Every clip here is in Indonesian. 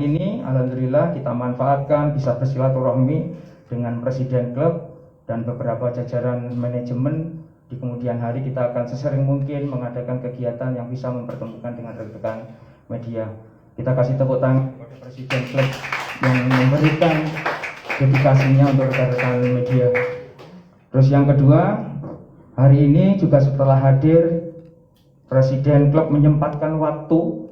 kesempatan ini alhamdulillah kita manfaatkan bisa bersilaturahmi dengan presiden klub dan beberapa jajaran manajemen. Di kemudian hari kita akan sesering mungkin mengadakan kegiatan yang bisa mempertemukan dengan rekan-rekan media. Kita kasih tepuk tangan kepada presiden klub yang memberikan dedikasinya untuk rekan-rekan media. Terus yang kedua, hari ini juga setelah hadir presiden klub menyempatkan waktu.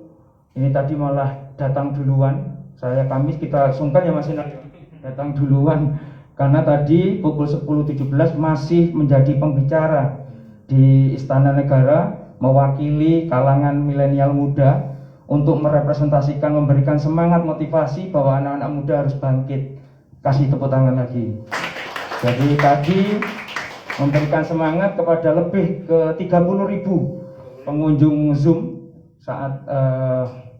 Ini tadi malah datang duluan. Kami kita sungkan ya Mas Inal datang duluan karena tadi pukul 10.17 masih menjadi pembicara di Istana Negara mewakili kalangan milenial muda untuk merepresentasikan, memberikan semangat motivasi bahwa anak-anak muda harus bangkit. Kasih tepuk tangan lagi. Jadi tadi memberikan semangat kepada lebih ke 30.000 pengunjung Zoom saat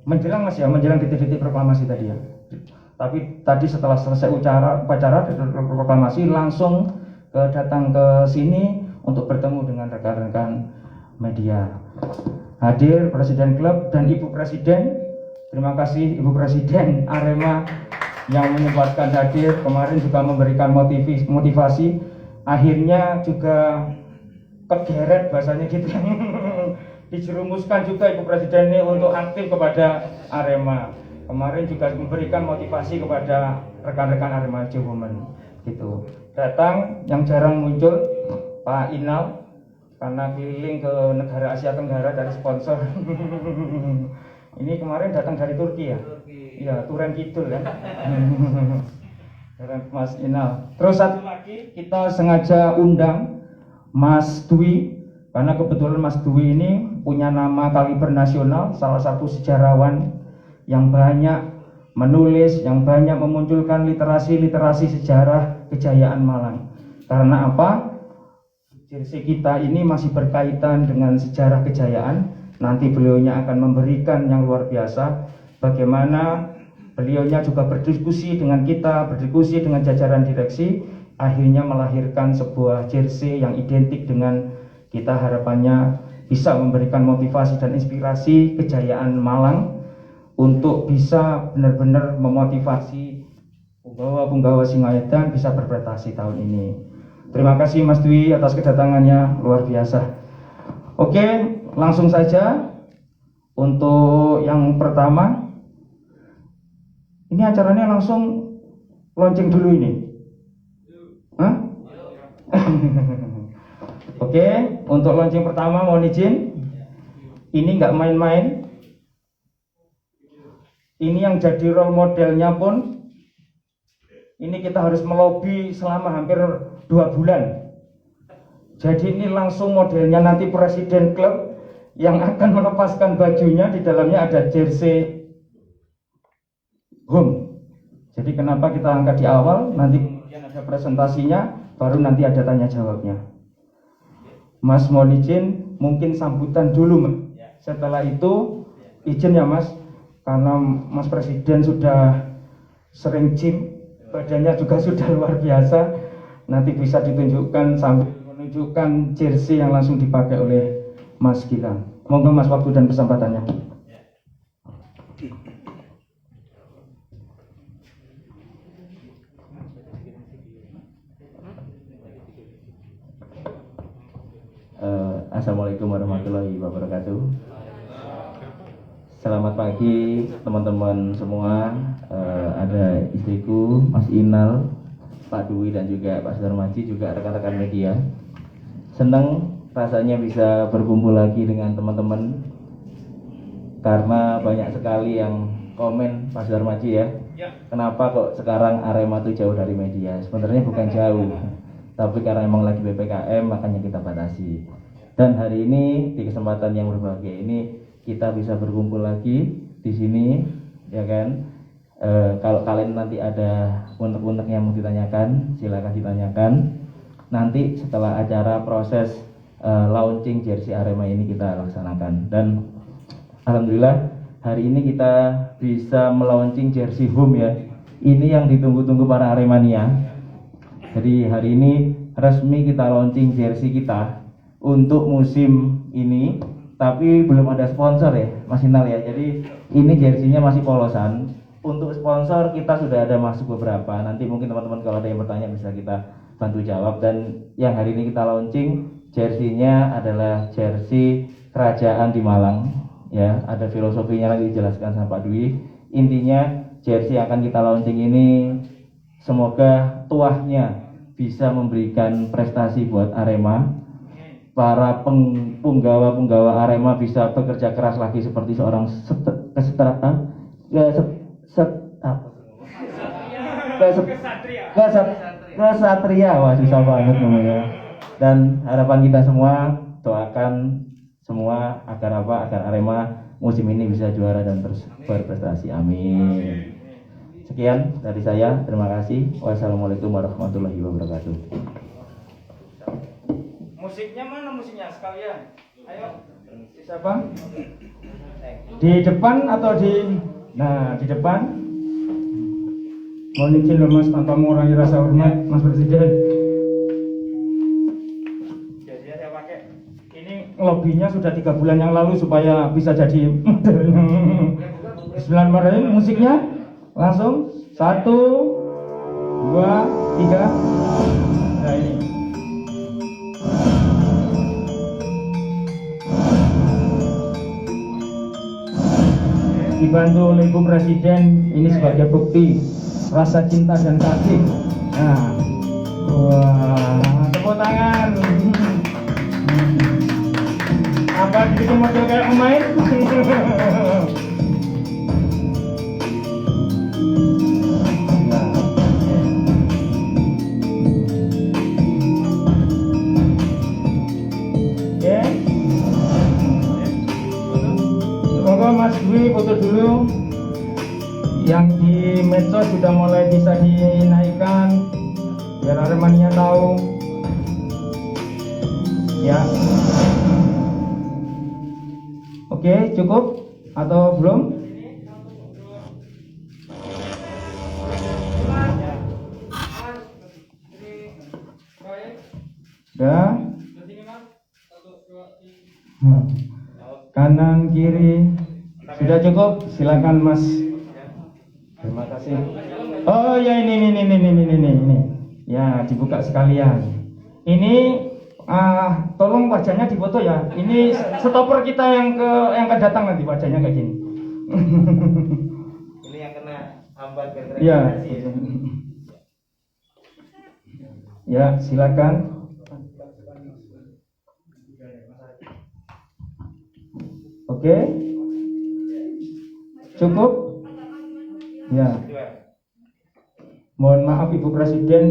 menjelang Mas ya, menjelang detik-detik proklamasi tadi ya. Tapi tadi setelah selesai upacara proklamasi langsung datang ke sini untuk bertemu dengan rekan-rekan media. Hadir Presiden Klub dan Ibu Presiden. Terima kasih Ibu Presiden Arema yang menyempatkan hadir. Kemarin juga memberikan motivasi. Akhirnya juga kegeret bahasanya gitu. Dijerumuskan juga Ibu Presiden ini untuk aktif kepada Arema. Kemarin juga memberikan motivasi kepada rekan-rekan Arema Women gitu. Datang yang jarang muncul Pak Inal karena keliling ke negara Asia Tenggara dari sponsor. Ini kemarin datang dari Turki ya? Iya, Turen Kidul ya. Mas Inal. Terus satu lagi kita sengaja undang Mas Dwi karena kebetulan Mas Dwi ini punya nama kaliber nasional, salah satu sejarawan yang banyak menulis, yang banyak memunculkan literasi sejarah kejayaan Malang. Karena apa? Jersey kita ini masih berkaitan dengan sejarah kejayaan. Nanti beliaunya akan memberikan yang luar biasa. Bagaimana beliaunya juga berdiskusi dengan kita, berdiskusi dengan jajaran direksi, akhirnya melahirkan sebuah jersey yang identik dengan kita. Harapannya bisa memberikan motivasi dan inspirasi kejayaan Malang untuk bisa benar-benar memotivasi punggawa Singaedan bisa berprestasi tahun ini. Terima kasih Mas Dwi atas kedatangannya, luar biasa. Oke, langsung saja untuk yang pertama. Ini acaranya langsung launching dulu ini. Hah? Oke, untuk launching pertama mohon izin. Ini nggak main-main. Ini yang jadi role modelnya pun ini kita harus melobi selama hampir 2 bulan. Jadi ini langsung modelnya nanti presiden klub yang akan melepaskan bajunya, di dalamnya ada jersey home. Jadi kenapa kita angkat di awal, nanti kemudian ada presentasinya, baru nanti ada tanya jawabnya. Mas mohon izin, mungkin sambutan dulu. Setelah itu izin ya Mas, karena Mas Presiden sudah sering gym, badannya juga sudah luar biasa. Nanti bisa ditunjukkan sambil menunjukkan jersey yang langsung dipakai oleh Mas Gilang. Monggo Mas, waktu dan kesempatannya. Assalamualaikum warahmatullahi wabarakatuh. Selamat pagi teman-teman semua. Ada istriku Mas Inal, Pak Dwi dan juga Pak Sudarmaji, juga rekan-rekan media. Senang rasanya bisa berkumpul lagi dengan teman-teman karena banyak sekali yang komen Pak Sudarmaji ya. Kenapa kok sekarang Arema tuh jauh dari media? Sebenarnya bukan jauh, tapi karena emang lagi PPKM makanya kita batasi. Dan hari ini di kesempatan yang berbahagia ini kita bisa berkumpul lagi di sini, ya kan? Kalau kalian nanti ada unek-unek yang mau ditanyakan, silakan ditanyakan. Nanti setelah acara proses launching jersey Arema ini kita laksanakan. Dan alhamdulillah hari ini kita bisa melaunching jersey home ya. Ini yang ditunggu-tunggu para Aremania. Jadi hari ini resmi kita launching jersey kita untuk musim ini, tapi belum ada sponsor ya Mas Inal ya. Jadi ini jersinya masih polosan. untuk sponsor kita sudah ada masuk beberapa. Nanti mungkin teman-teman kalau ada yang bertanya bisa kita bantu jawab. Dan yang hari ini kita launching jersey-nya adalah jersey kerajaan di Malang. Ya, ada filosofinya lagi dijelaskan sama Pak Dwi. Intinya jersey yang akan kita launching ini semoga tuahnya bisa memberikan prestasi buat Arema. Para punggawa-punggawa Arema bisa bekerja keras lagi seperti seorang kesatria. Wah, susah banget namanya. Dan harapan kita semua, doakan semua agar Arema musim ini bisa juara dan terus berprestasi. Amin. Sekian dari saya, terima kasih. Wassalamualaikum warahmatullahi wabarakatuh. Musiknya mana musiknya sekalian? Ayo. Siapa? Di depan atau di? Nah, di depan. Mohon izin loh Mas, tanpa mengurangi rasa hormat Mas Presiden. Jadi saya pakai. Ini lobbynya sudah 3 bulan yang lalu supaya bisa jadi. Bismillahirrahmanirrahim. Musiknya langsung 1, 2, 3. Nah ini. Dibantu oleh Ibu Presiden ini sebagai bukti rasa cinta dan kasih. Nah, wah, tepuk tangan. Apa dibikin model kayak pemain? Mas Dwi foto dulu. Yang di medsos sudah mulai bisa dinaikkan biar Aremania tahu ya. Oke, cukup atau belum? Sudah. Kanan kiri sudah cukup, silakan Mas. Terima kasih. Oh ya ini. Ya dibuka sekalian. Ini tolong wajahnya difoto ya. Ini stopper kita yang datang nanti wajahnya kayak gini. Ini yang kena hambat gara-gara. Ya. Ya silakan. Oke. Cukup? Ya. Mohon maaf Ibu Presiden,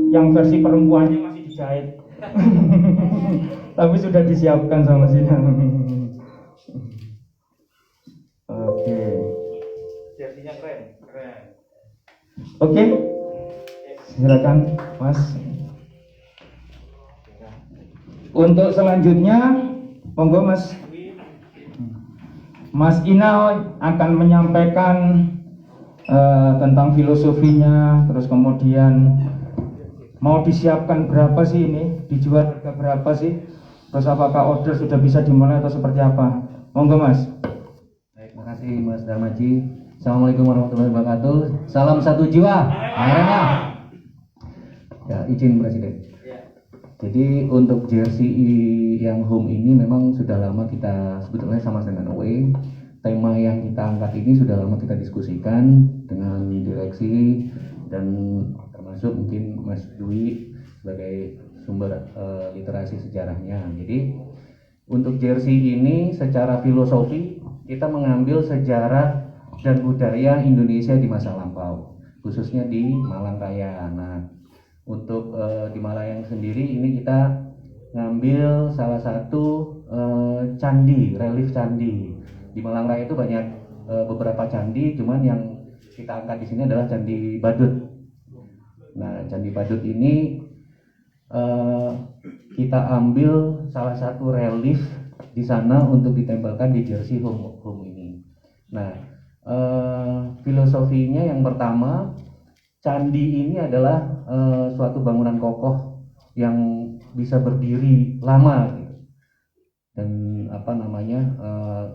yang versi perempuannya masih dijahit. Tapi sudah disiapkan sama Sidang. Oke. Jersinya keren. Oke. Silakan, Mas. Untuk selanjutnya, monggo Mas. Mas Inal akan menyampaikan tentang filosofinya, terus kemudian mau disiapkan berapa sih ini, dijual harga berapa sih, terus apakah order sudah bisa dimulai atau seperti apa? Monggo Mas. Baik, terima kasih Mas Darmaji. Assalamualaikum warahmatullahi wabarakatuh. Salam satu jiwa. Arema. Ya, izin Presiden. Jadi untuk jersey yang home ini memang sudah lama kita sebetulnya sama dengan away. Tema yang kita angkat ini sudah lama kita diskusikan dengan direksi dan termasuk mungkin Mas Dwi sebagai sumber literasi sejarahnya. Jadi untuk jersey ini secara filosofi kita mengambil sejarah dan budaya Indonesia di masa lampau, khususnya di Malang Raya. Nah, untuk di Malayang sendiri ini kita ngambil salah satu candi, relief candi. Di Malang Raya itu banyak beberapa candi, cuman yang kita angkat di sini adalah Candi Badut. Nah, Candi Badut ini kita ambil salah satu relief di sana untuk ditempelkan di jersey home ini. Nah, filosofinya yang pertama, candi ini adalah suatu bangunan kokoh yang bisa berdiri lama, gitu. Dan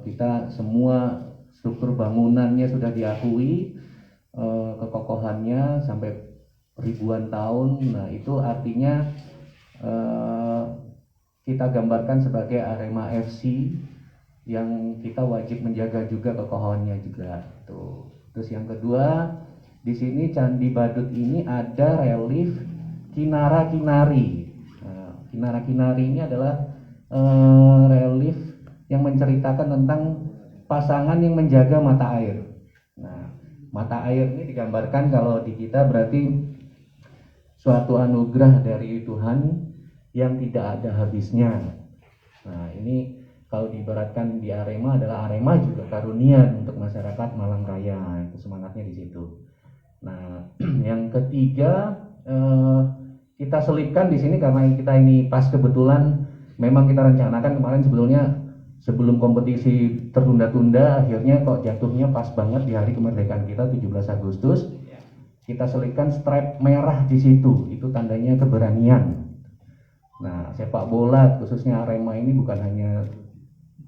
kita semua struktur bangunannya sudah diakui kekokohannya sampai ribuan tahun. Nah, itu artinya kita gambarkan sebagai Arema FC yang kita wajib menjaga juga kekokohannya juga. Tuh. Terus yang kedua, di sini Candi Badut ini ada relief Kinara Kinari. Nah, Kinara Kinari ini adalah relief yang menceritakan tentang pasangan yang menjaga mata air. Nah, mata air ini digambarkan kalau di kita berarti suatu anugerah dari Tuhan yang tidak ada habisnya. Nah, ini kalau diibaratkan di Arema adalah Arema juga karunia untuk masyarakat Malang Raya. Itu semangatnya di situ. Nah, yang ketiga kita selipkan di sini karena kita ini pas kebetulan memang kita rencanakan kemarin sebetulnya sebelum kompetisi tertunda-tunda, akhirnya kok jatuhnya pas banget di hari kemerdekaan kita 17 Agustus. Kita selipkan stripe merah di situ, itu tandanya keberanian. Nah, sepak bola khususnya Arema ini bukan hanya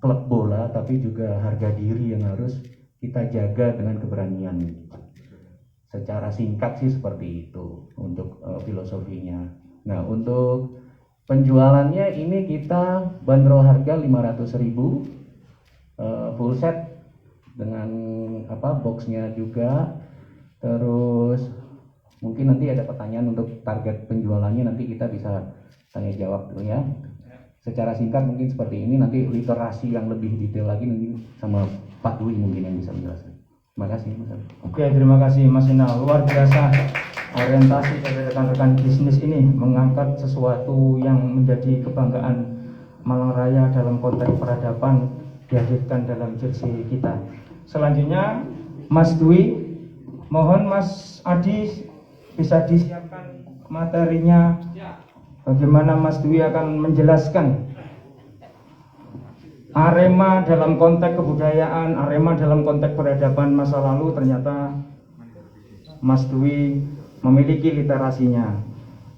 klub bola tapi juga harga diri yang harus kita jaga dengan keberanian. Secara singkat sih seperti itu untuk filosofinya. Nah, untuk penjualannya ini kita bandrol harga 500.000 full set dengan boxnya juga. Terus mungkin nanti ada pertanyaan untuk target penjualannya, nanti kita bisa tanya jawab dulu ya. Secara singkat mungkin seperti ini, nanti literasi yang lebih detail lagi nanti sama Pak Dwi mungkin yang bisa menjelaskan. Terima kasih Mas. Oke, terima kasih Mas Inal. Luar biasa orientasi dari rekan-rekan bisnis ini mengangkat sesuatu yang menjadi kebanggaan Malang Raya dalam konteks peradaban dihadirkan dalam jersey kita. Selanjutnya Mas Dwi, mohon Mas Adi bisa disiapkan materinya. Bagaimana Mas Dwi akan menjelaskan Arema dalam konteks kebudayaan, Arema dalam konteks peradaban masa lalu. Ternyata Mas Dwi memiliki literasinya.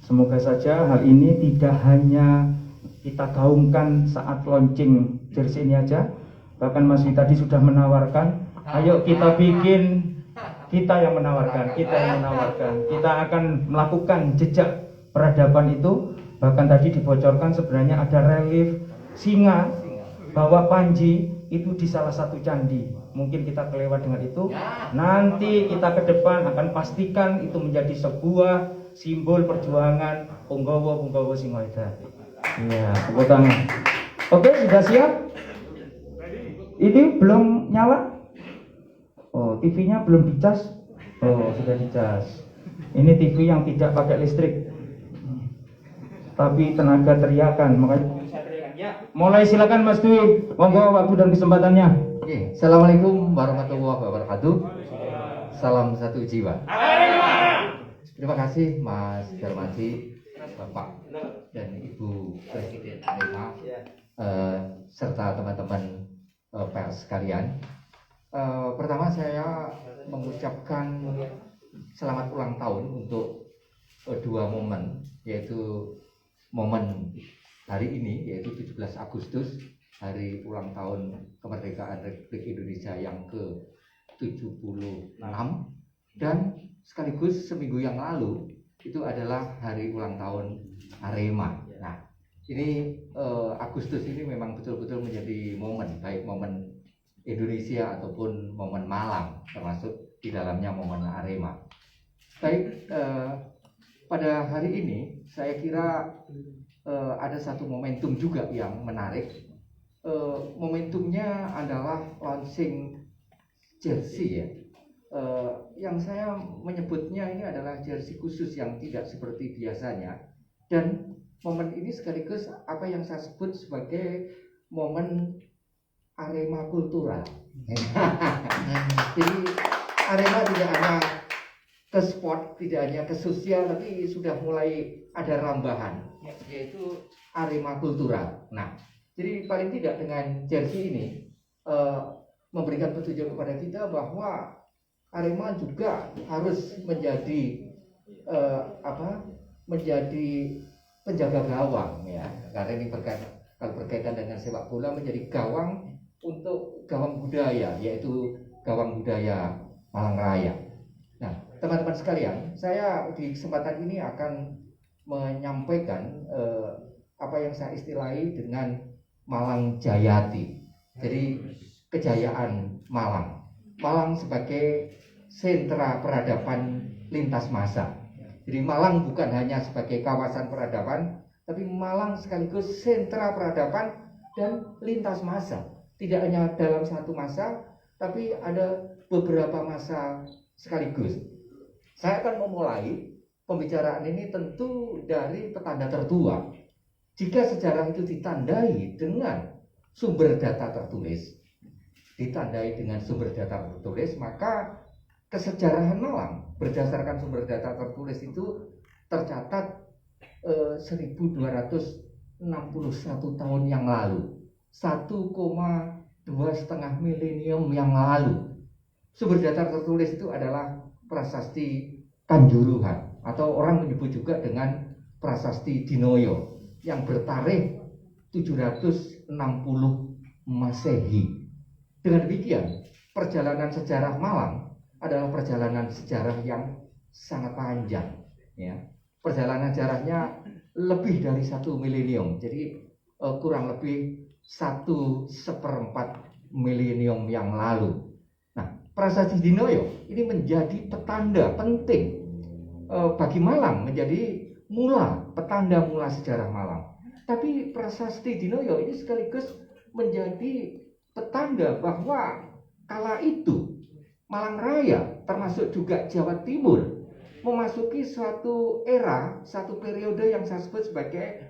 Semoga saja hal ini tidak hanya kita gaungkan saat launching jersey ini aja. Bahkan Mas Dwi tadi sudah menawarkan, ayo kita bikin, kita yang menawarkan, kita akan melakukan jejak peradaban itu. Bahkan tadi dibocorkan sebenarnya ada relief singa bahwa Panji itu di salah satu candi. Mungkin kita kelewat dengan itu. Nanti kita ke depan akan pastikan itu menjadi sebuah simbol perjuangan Punggawa Singoeda. Iya, tepuk tangan. Oke, sudah siap? Ini belum nyala? Oh, TV-nya belum dicas? Oh, sudah dicas. Ini TV yang tidak pakai listrik, tapi tenaga teriakan, makanya bisa teriakan. Ya, mulai silakan Mas Dwi, monggo waktu dan kesempatannya. Oke, Assalamualaikum warahmatullahi wabarakatuh. Salam satu jiwa. Terima kasih Mas Darmaji, Bapak dan Ibu Presiden Arema, serta teman-teman pers sekalian. Pertama saya mengucapkan selamat ulang tahun untuk dua momen, yaitu momen hari ini yaitu 17 Agustus, hari ulang tahun kemerdekaan Republik Indonesia yang ke-76, dan sekaligus seminggu yang lalu itu adalah hari ulang tahun Arema. Nah, ini Agustus ini memang betul-betul menjadi momen, baik momen Indonesia ataupun momen Malang, termasuk di dalamnya momen Arema. Baik, pada hari ini saya kira ada satu momentum juga yang menarik. Momentumnya adalah launching jersey ya. Yang saya menyebutnya ini adalah jersey khusus yang tidak seperti biasanya, dan momen ini sekaligus apa yang saya sebut sebagai momen Arema kultural. Jadi Arema tidak hanya ke sport, tidak hanya ke sosial, tapi sudah mulai ada rambahan, yaitu Arema kultural. Nah, jadi paling tidak dengan jersey ini memberikan petunjuk kepada kita bahwa Arema juga harus menjadi menjadi penjaga gawang ya, karena ini berkaitan dengan sepak bola, menjadi gawang untuk gawang budaya, yaitu gawang budaya Malang Raya. Nah, teman-teman sekalian, saya di kesempatan ini akan menyampaikan apa yang saya istilahi dengan Malang Jayati. Jadi kejayaan Malang. Malang sebagai sentra peradaban lintas masa. Jadi Malang bukan hanya sebagai kawasan peradaban, tapi Malang sekaligus sentra peradaban dan lintas masa. Tidak hanya dalam satu masa, tapi ada beberapa masa sekaligus. Saya akan memulai pembicaraan ini tentu dari petanda tertua. Jika sejarah itu ditandai dengan sumber data tertulis, maka kesejarahan Malang berdasarkan sumber data tertulis itu tercatat 1261 tahun yang lalu, 1,2 milenium yang lalu. Sumber data tertulis itu adalah prasasti Kanjuruhan, atau orang menyebut juga dengan prasasti Dinoyo, yang bertarikh 760 Masehi. Dengan demikian, perjalanan sejarah Malang adalah perjalanan sejarah yang sangat panjang. Ya. Perjalanan sejarahnya lebih dari 1 milenium, jadi kurang lebih 1/4 milenium yang lalu. Nah, prasasti Dinoyo ini menjadi petanda penting bagi Malang, menjadi petanda mula sejarah Malang. Tapi prasasti Dinoyo ini sekaligus menjadi petanda bahwa kala itu Malang Raya, termasuk juga Jawa Timur, memasuki suatu era, satu periode yang saya sebut sebagai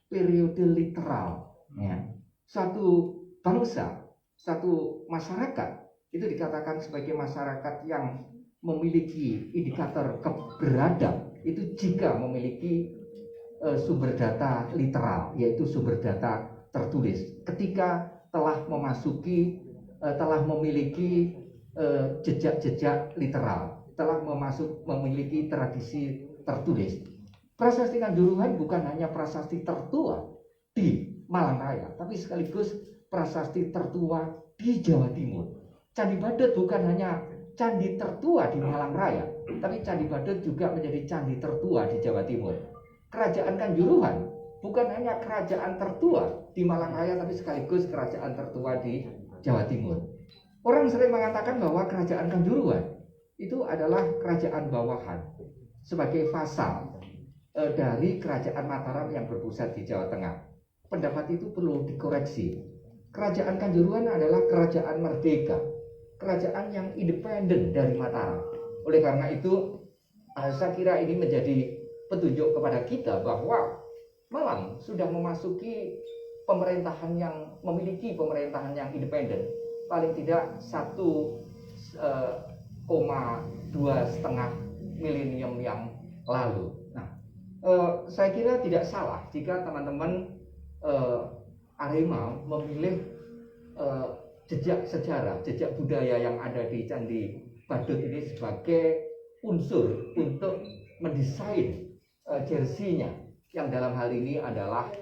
periode literal. Ya. Satu bangsa, satu masyarakat itu dikatakan sebagai masyarakat yang memiliki indikator keberadab itu jika memiliki sumber data literal, yaitu sumber data tertulis. Ketika telah memiliki jejak-jejak literal, telah memiliki tradisi tertulis. Prasasti Kanjuruhan bukan hanya prasasti tertua di Malang Raya, tapi sekaligus prasasti tertua di Jawa Timur. Candi Badut bukan hanya candi tertua di Malang Raya, tapi Candi Badut juga menjadi candi tertua di Jawa Timur. Kerajaan Kanjuruhan bukan hanya kerajaan tertua di Malang Raya, tapi sekaligus kerajaan tertua di Jawa Timur. Orang sering mengatakan bahwa kerajaan Kanjuruhan itu adalah kerajaan bawahan sebagai vasal dari kerajaan Mataram yang berpusat di Jawa Tengah. Pendapat itu perlu dikoreksi. Kerajaan Kanjuruhan adalah kerajaan merdeka, kerajaan yang independen dari Mataram. Oleh karena itu, saya kira ini menjadi petunjuk kepada kita bahwa Malang sudah memasuki pemerintahan yang memiliki pemerintahan yang independen, paling tidak 1,2 milenium yang lalu. Nah, saya kira tidak salah jika teman-teman Arema memilih jejak sejarah, jejak budaya yang ada di Candi Badut ini sebagai unsur untuk mendesain jersinya, yang dalam hal ini adalah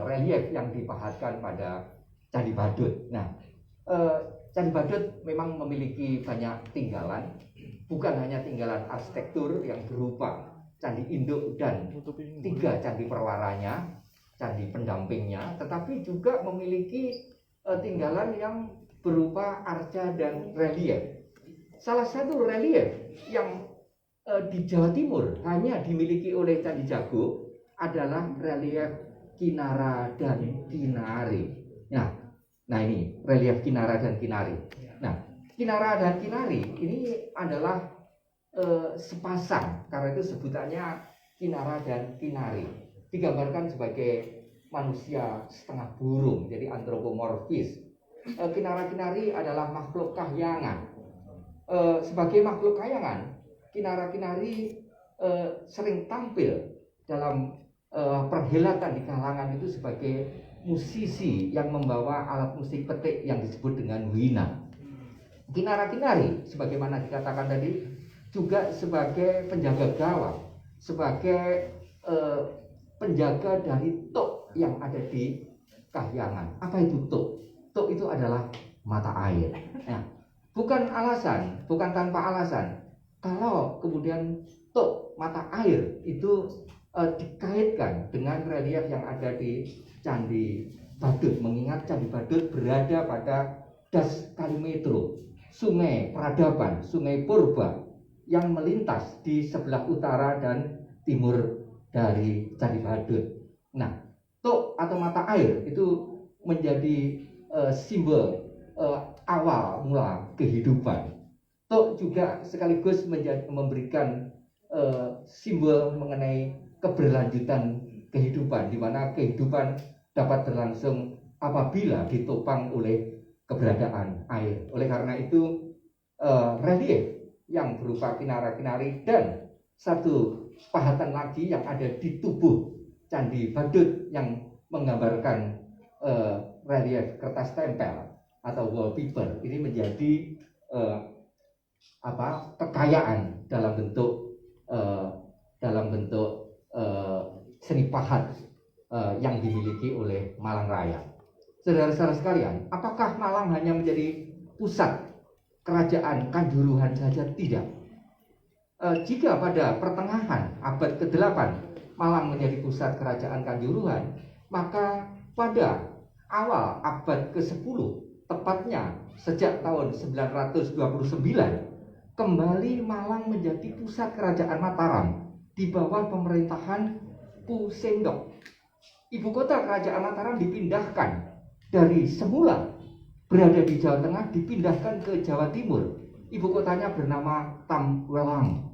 relief yang dipahatkan pada Candi Badut. Nah, Candi Badut memang memiliki banyak tinggalan, bukan hanya tinggalan arsitektur yang berupa candi induk dan 3 candi perwaranya, candi pendampingnya, tetapi juga memiliki tinggalan yang berupa arca dan relief. Salah satu relief yang di Jawa Timur hanya dimiliki oleh Candi Jago adalah relief Kinara dan Kinari. Nah ini relief Kinara dan Kinari. Nah, Kinara dan Kinari ini adalah sepasang, karena itu sebutannya Kinara dan Kinari. Digambarkan sebagai manusia setengah burung, jadi antropomorfis. Kinara-kinari adalah makhluk kahyangan. Sebagai makhluk kahyangan, Kinara-kinari sering tampil dalam perhelatan di kalangan itu sebagai musisi yang membawa alat musik petik yang disebut dengan wina. Kinara-kinari, sebagaimana dikatakan tadi, juga sebagai penjaga gawang, sebagai penjaga dari tok yang ada di kahyangan. Apa itu tok? Tok itu adalah mata air. Nah, bukan alasan, bukan tanpa alasan. Kalau kemudian tok mata air itu dikaitkan dengan relief yang ada di Candi Badut, mengingat Candi Badut berada pada das Kalimetro, Sungai Peradaban, Sungai Purba yang melintas di sebelah utara dan timur dari Candi Badut. Nah, tok atau mata air itu menjadi simbol awal mula kehidupan. Tok juga sekaligus memberikan simbol mengenai keberlanjutan kehidupan, di mana kehidupan dapat berlangsung apabila ditopang oleh keberadaan air. Oleh karena itu relief yang berupa kinara-kinari dan satu pahatan lagi yang ada di tubuh Candi Badut yang menggambarkan relief kertas tempel atau wallpaper ini menjadi kekayaan dalam bentuk seni pahat yang dimiliki oleh Malang Raya. Saudara-saudara sekalian, apakah Malang hanya menjadi pusat kerajaan Kanjuruhan saja? Tidak. Jika pada pertengahan abad ke-8 Malang menjadi pusat kerajaan Kanjuruhan, maka pada awal abad ke-10, tepatnya sejak tahun 929, kembali Malang menjadi pusat kerajaan Mataram di bawah pemerintahan Pu Sendok. Ibu kota kerajaan Mataram dipindahkan dari semula berada di Jawa Tengah, dipindahkan ke Jawa Timur. Ibu kotanya bernama Tamwelang.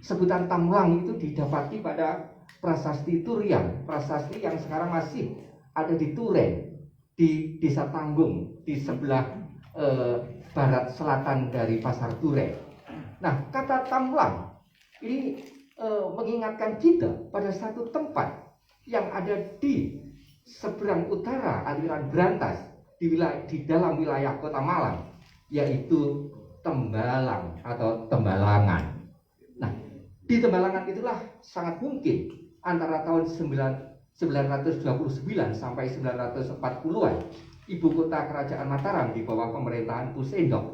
Sebutan Tamwelang itu didapati pada prasasti Turian, prasasti yang sekarang masih ada di Turen, di Desa Tanggung, di sebelah barat selatan dari Pasar Turen. Nah, kata Tamwelang ini mengingatkan kita pada satu tempat yang ada di seberang utara aliran Brantas di dalam wilayah Kota Malang, yaitu Tembalang atau Tembalangan. Nah, di Tembalangan itulah sangat mungkin antara tahun 929 sampai 940-an ibu kota kerajaan Mataram di bawah pemerintahan Pu Sendok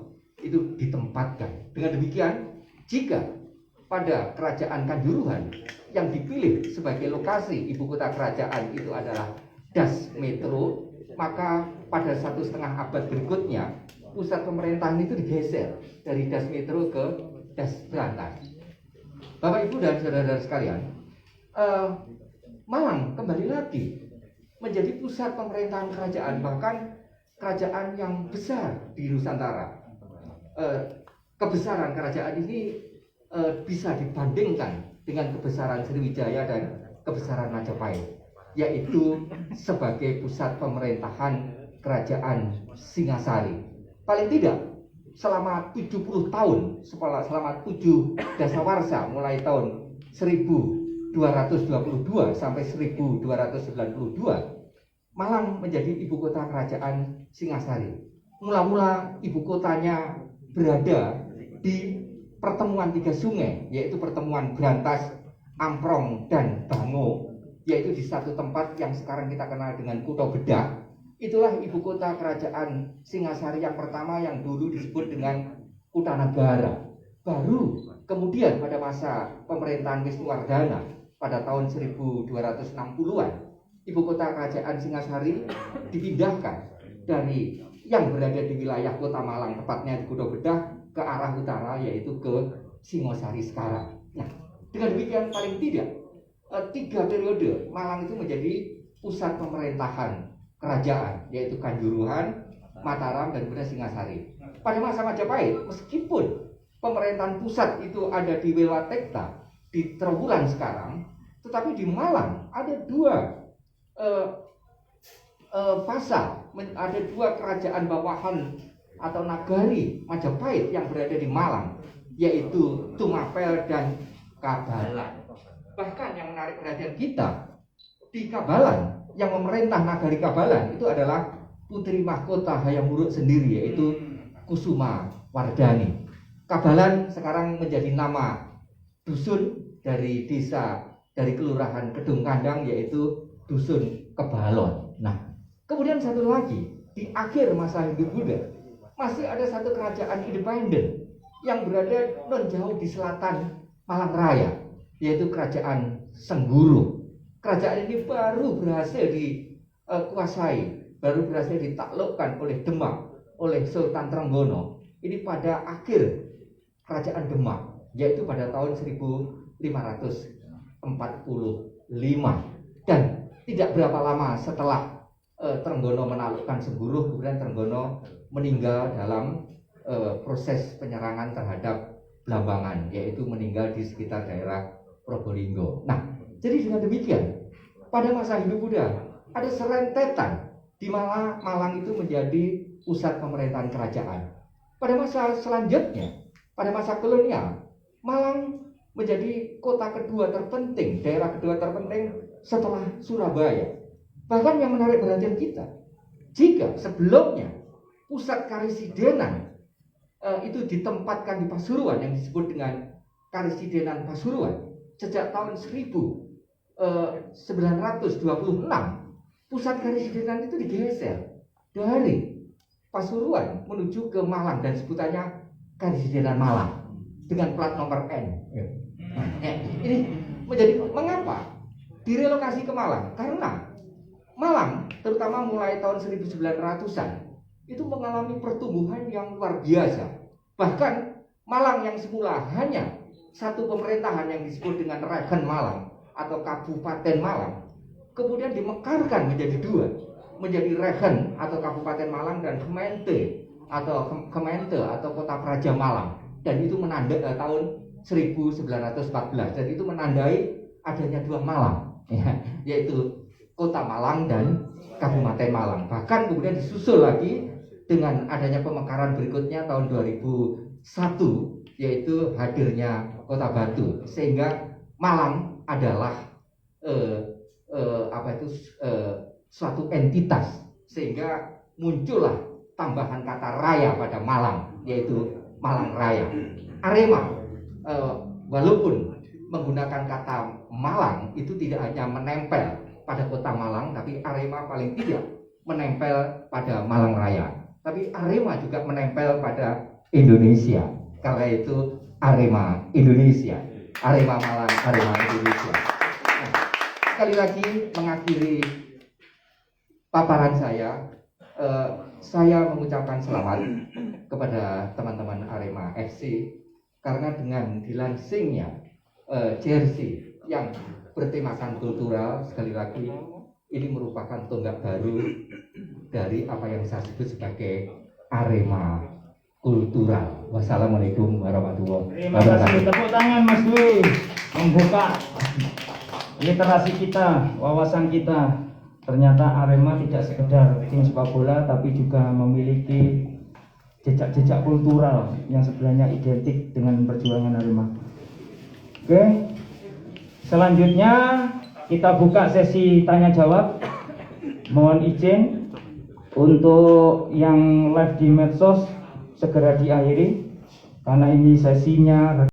itu ditempatkan. Dengan demikian, jika pada kerajaan Kanjuruhan yang dipilih sebagai lokasi ibu kota kerajaan itu adalah Das Metro, maka pada 1,5 abad berikutnya pusat pemerintahan itu digeser dari Das Metro ke Das Brantas. Bapak Ibu dan saudara-saudara sekalian, Malang kembali lagi menjadi pusat pemerintahan kerajaan, bahkan kerajaan yang besar di Nusantara. Kebesaran kerajaan ini bisa dibandingkan dengan kebesaran Sriwijaya dan kebesaran Majapahit, yaitu sebagai pusat pemerintahan kerajaan Singasari. Paling tidak selama 70 tahun, selama 7 dasawarsa mulai tahun 1222 sampai 1292, Malang menjadi ibu kota kerajaan Singasari. Mula-mula ibu kotanya berada di pertemuan 3 sungai, yaitu pertemuan Brantas, Amprong, dan Bango, yaitu di satu tempat yang sekarang kita kenal dengan Kutha Bedak. Itulah ibu kota kerajaan Singasari yang pertama yang dulu disebut dengan Kutanagara. Baru kemudian pada masa pemerintahan Wisnuwardana pada tahun 1260-an, ibu kota kerajaan Singasari dipindahkan dari yang berada di wilayah Kota Malang, tepatnya di Kutha Bedak, ke arah utara, yaitu ke Singosari sekarang. Nah, dengan demikian paling tidak 3 periode Malang itu menjadi pusat pemerintahan kerajaan, yaitu Kanjuruhan, Mataram, dan kemudian Singasari. Pada masa Majapahit, meskipun pemerintahan pusat itu ada di Wilwatekta, di Trowulan sekarang, tetapi di Malang ada 2 fasa, ada 2 kerajaan bawahan atau nagari Majapahit yang berada di Malang, yaitu Tumapel dan Kabalan. Bahkan yang menarik perhatian kita, di Kabalan, yang memerintah nagari Kabalan itu adalah putri mahkota Hayam Wuruk sendiri, yaitu Kusuma Wardani. Kabalan sekarang menjadi nama dusun dari desa, dari kelurahan Kedung Kandang, yaitu Dusun Kebalon. Nah, kemudian satu lagi, di akhir masa hidup Buddha, masih ada satu kerajaan independen yang berada non jauh di selatan Malang Raya, yaitu kerajaan Sengguru. Kerajaan ini baru berhasil dikuasai, baru berhasil ditaklukkan oleh Demak, oleh Sultan Trenggono. Ini pada akhir kerajaan Demak, yaitu pada tahun 1545. Dan tidak berapa lama setelah Trenggono menaklukkan Sengguru, kemudian Trenggono meninggal dalam proses penyerangan terhadap Blambangan, yaitu meninggal di sekitar daerah Probolinggo. Nah, jadi dengan demikian, pada masa Hindu Buddha ada serentetan di mana Malang itu menjadi pusat pemerintahan kerajaan. Pada masa selanjutnya, pada masa kolonial, Malang menjadi kota kedua terpenting, daerah kedua terpenting setelah Surabaya. Bahkan yang menarik perhatian kita, jika sebelumnya pusat karisidenan itu ditempatkan di Pasuruan yang disebut dengan Karisidenan Pasuruan sejak tahun 1926, pusat karisidenan itu digeser dari Pasuruan menuju ke Malang dan sebutannya Karisidenan Malang dengan plat nomor N. Ini menjadi mengapa direlokasi ke Malang? Karena Malang terutama mulai tahun 1900-an itu mengalami pertumbuhan yang luar biasa. Bahkan Malang yang semula hanya satu pemerintahan yang disebut dengan Regen Malang atau Kabupaten Malang, kemudian dimekarkan menjadi dua, menjadi Regen atau Kabupaten Malang dan Kemente atau Kota Praja Malang. Dan itu menandai tahun 1914. Dan itu menandai adanya dua Malang, yaitu Kota Malang dan Kabupaten Malang. Bahkan kemudian disusul lagi dengan adanya pemekaran berikutnya tahun 2001, yaitu hadirnya Kota Batu, sehingga Malang adalah suatu entitas, sehingga muncullah tambahan kata raya pada Malang, yaitu Malang Raya. Arema walaupun menggunakan kata Malang itu tidak hanya menempel pada kota Malang, tapi Arema paling tidak menempel pada Malang Raya. Tapi Arema juga menempel pada Indonesia. Karena itu Arema Indonesia, Arema Malang, Arema Indonesia. Nah, sekali lagi mengakhiri paparan saya mengucapkan selamat kepada teman-teman Arema FC karena dengan dilansingnya jersey yang bertemakan kultural, sekali lagi ini merupakan tonggak baru dari apa yang saya sebut sebagai Arema kultural. Wassalamualaikum warahmatullahi Terima kasih. wabarakatuh. Tepuk tangan Mas Dwi, membuka literasi kita, wawasan kita. Ternyata Arema tidak sekedar tim sepak bola, tapi juga memiliki jejak-jejak kultural yang sebenarnya identik dengan perjuangan Arema. Oke, selanjutnya kita buka sesi tanya jawab. Mohon izin untuk yang live di medsos segera diakhiri karena ini sesinya